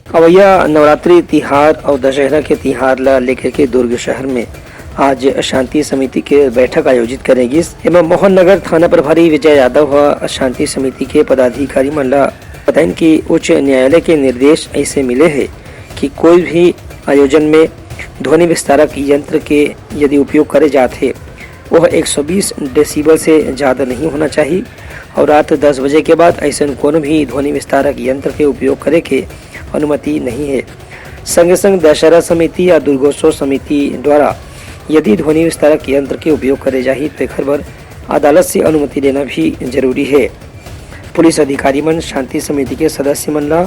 अवैया नवरात्रि तिहार और दशहरा के तिहार ला लेकर के दुर्ग शहर में आज शांति समिति के बैठक आयोजित करेगी। एवं मोहन नगर थाना प्रभारी विजय यादव व शांति समिति के पदाधिकारी मन ला बताएं कि उच्च न्यायालय के निर्देश ऐसे मिले हैं कि कोई भी आयोजन में ध्वनि विस्तारक यंत्र के यदि उपयोग करे जाते वह 120 डेसिबल से ज़्यादा नहीं होना चाहिए और रात 10 बजे के बाद ऐसा कोनो भी ध्वनि विस्तारक यंत्र के उपयोग करे के अनुमति नहीं है। संगे संग दशहरा समिति या दुर्गोत्सव समिति द्वारा यदि ध्वनि विस्तारक यंत्र के उपयोग करे जाही तो एक बार अदालत से अनुमति लेना भी जरूरी है। पुलिस अधिकारी मन शांति समिति के सदस्य मन ला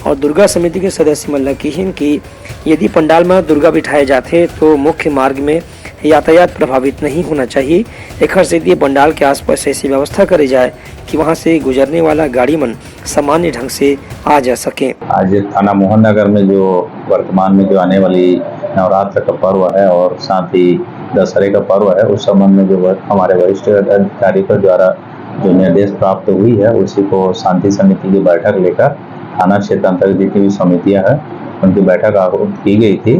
और दुर्गा समिति के सदस्य मन ला कहिन कि यदि पंडाल में दुर्गा बिठाए जाते तो मुख्य मार्ग में यातायात प्रभावित नहीं होना चाहिए। एक से पंडाल के आसपास ऐसी व्यवस्था करे जाए कि वहां से गुजरने वाला गाड़ी मन सामान्य ढंग से आ जा सके। आज थाना मोहन नगर में जो वर्तमान में जो आने वाली नवरात्र का पर्व है और साथ ही दशहरे का पर्व है, उस संबंध में जो हमारे वरिष्ठ अधिकारी के द्वारा जो निर्देश प्राप्त हुई है उसी को शांति समिति की बैठक लेकर थाना क्षेत्र अंतर्गत जितनी भी समितियां हैं उनकी बैठक आहूत की गई थी।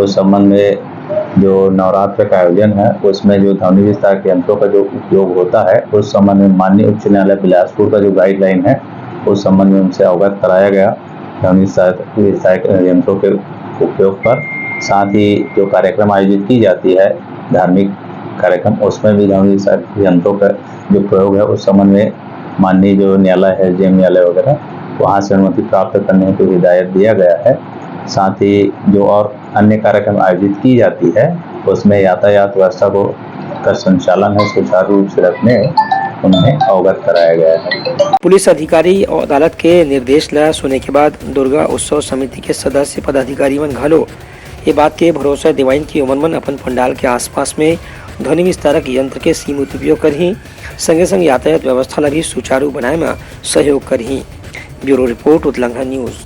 उस संबंध में जो नवरात्र का आयोजन है उसमें जो ध्वनि विस्तारक यंत्रों का जो उपयोग होता है उस संबंध में माननीय उच्च न्यायालय बिलासपुर का जो गाइडलाइन है उस संबंध में उनसे अवगत कराया गया। ध्वनि विस्तारक यंत्रों के उपयोग पर साथ ही जो कार्यक्रम आयोजित की जाती है धार्मिक कार्यक्रम उसमें भी ध्वनि विस्तारक यंत्रों का जो प्रयोग है उस संबंध में माननीय जो न्यायालय है जेम न्यायालय वगैरह वहाँ से अनुमति प्राप्त करने को हिदायत दिया गया है। साथ ही जो और अन्य कार्यक्रम आयोजित की जाती है उसमें यातायात व्यवस्था को का संचालन है सुचारू रूप से रखने उन्हें अवगत कराया गया है। पुलिस अधिकारी और अदालत के निर्देश ला सुने के बाद दुर्गा उत्सव समिति के सदस्य पदाधिकारी मन घलो ये बात के भरोसा दिवाइन की उमन मन अपन पंडाल के आसपास में ध्वनि विस्तारक यंत्र के सीमित उपयोग करही संगे संग यातायात व्यवस्था ला भी सुचारू बनाए में सहयोग करही। ब्यूरो रिपोर्ट उतलंघा न्यूज।